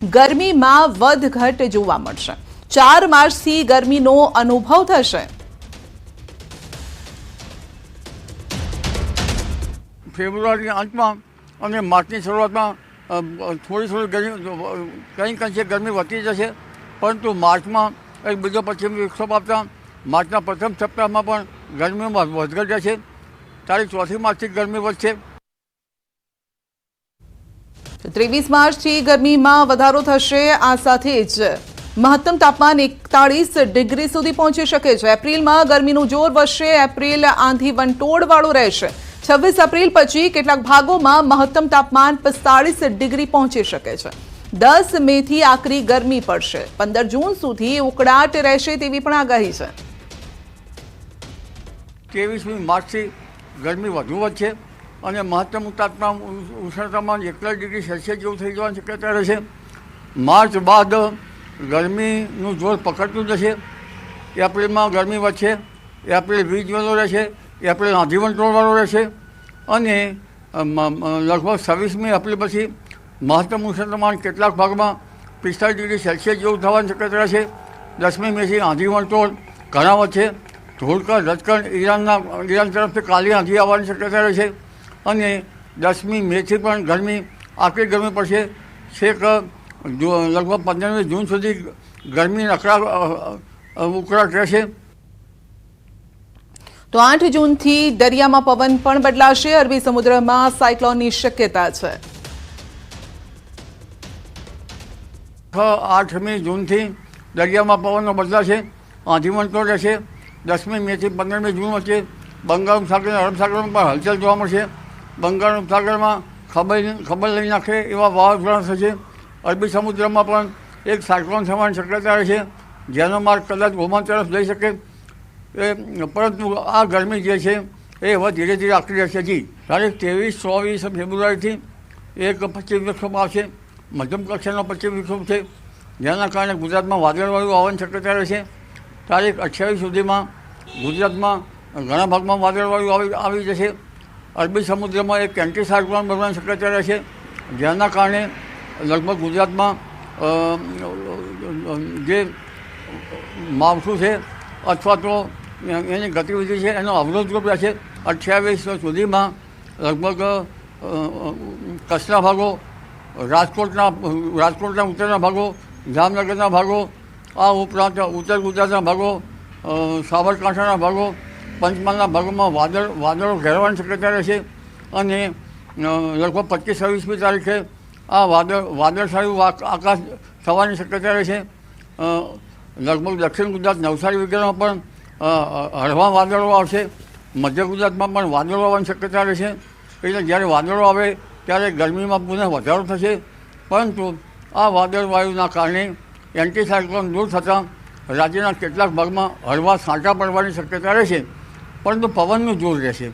ગરમીમાં વધઘટ જોવા મળશે। 4 માર્ચથી ગરમીનો અનુભવ થશે। ફેબ્રુઆરીના અંતમાં અને માર્ચની શરૂઆતમાં થોડી ગરમી કંઈક અંશે ગરમી વધતી જશે, પરંતુ માર્ચમાં એક બીજો પશ્ચિમી વિક્ષોભ આપતા માર્ચના પ્રથમ સપ્તાહમાં પણ ગરમીમાં વધઘટ રહેશે। તારીખ 4 માર્ચથી ગરમી વધશે। 23 માર્ચથી ગરમીમાં વધારો થશે। આ સાથે જ મહત્તમ તાપમાન 41 ડિગ્રી સુધી પહોંચી શકે છે। એપ્રિલમાં ગરમીનું જોર વધશે। એપ્રિલ આંધી વંટોળવાળું રહેશે। 26 એપ્રિલ પછી કેટલાક ભાગોમાં મહત્તમ તાપમાન 45 ડિગ્રી પહોંચી શકે છે। 10 મેથી આકરી ગરમી પડશે। 15 જૂન સુધી ઉકળાટ રહેશે તેવી પણ આગાહી છે। 23મી માર્ચથી ગરમી વધુ વધશે અને મહત્તમ તાપમાન ઉષ્ણતામાન 41 ડિગ્રી સેલ્સિયસ જેવું થઈ જવાની શક્યતા રહેશે। માર્ચ બાદ ગરમીનું જોર પકડતું જશે। એપ્રિલમાં ગરમી વધશે। એપ્રિલ વીજવાળો રહેશે। એપ્રિલ આંધી વંટોળવાળો રહેશે અને લગભગ 26મી એપ્રિલ પછી મહત્તમ ઉષ્ણતામાન કેટલાક ભાગમાં 45 ડિગ્રી સેલ્સિયસ જેવું થવાની શક્યતા રહેશે। 10મી મેથી આંધી વંટોળ ઘણા વધશે। ધોળકા રજકણ ઈરાન તરફથી કાલી આંધી આવવાની શક્યતા રહેશે અને 10મી મેથી પણ ગરમી આકરી ગરમી પડશે। છેક લગભગ 15મી જૂન સુધી ગરમી ઉકળાટ રહેશે। તો 8 જૂનથી દરિયામાં પવન પણ બદલાશે। અરબી સમુદ્રમાં સાયક્લોનની શક્યતા છે। 8મી જૂનથી દરિયામાં પવનો બદલાશે। આંધી વંટોળ રહેશે। 10મી મેથી 15મી જૂન વચ્ચે બંગાળ ઉપસાગર અને અરબ સાગરમાં પણ હલચલ જોવા મળશે। બંગાળ ઉપસાગરમાં ખબર લઈ નાખે એવા વાવાઝોડા થશે। અરબી સમુદ્રમાં પણ એક સાયક્લોન થવાની શક્યતા રહેશે, જેનો માર્ગ કદાચ ઓમાન તરફ જઈ શકે। પરંતુ આ ગરમી જે છે એ હવે ધીરે ધીરે આકરી રહેશે। જી તારીખ 23-24 ફેબ્રુઆરીથી એક પશ્ચિમ વિક્ષોભ આવશે। મધ્યમ કક્ષાનો પશ્ચિમ વિક્ષોભ છે, જેના કારણે ગુજરાતમાં વાદળવાયુ આવવાની શક્યતા રહેશે। તારીખ 28 સુધીમાં ગુજરાતમાં ઘણા ભાગમાં વાદળવાયુ આવી જશે। અરબી સમુદ્રમાં એક એન્ટી સાયક્લોન બનવાની શક્યતા રહેશે, જેના કારણે લગભગ ગુજરાતમાં જે માવઠું છે અથવા તો એની ગતિવિધિ છે એનો અવરોધરૂપ રહેશે। 28 સુધીમાં લગભગ કચ્છના ભાગો, રાજકોટના ઉત્તરના ભાગો, જામનગરના ભાગો, આ ઉપરાંત ઉત્તર ગુજરાતના ભાગો, સાબરકાંઠાના ભાગો, પંચમહાલના ભાગોમાં વાદળો ઘેરવાની શક્યતા રહેશે અને લગભગ 25-26મી તારીખે આ વાદળછાયું આકાશ થવાની શક્યતા રહેશે। લગભગ દક્ષિણ ગુજરાત, નવસારી વગેરેમાં પણ હળવા વાદળો આવશે। મધ્ય ગુજરાતમાં પણ વાદળો આવવાની શક્યતા રહેશે। એટલે જ્યારે વાદળો આવે ત્યારે ગરમીમાં પુનઃ વધારો થશે, પરંતુ આ વાદળવાયુના કારણે એન્ટી સાયક્લોન દૂર થતાં રાજ્યના કેટલાક ભાગમાં હળવા છાંટા પડવાની શક્યતા રહેશે, પરંતુ પવનનું જોર રહેશે।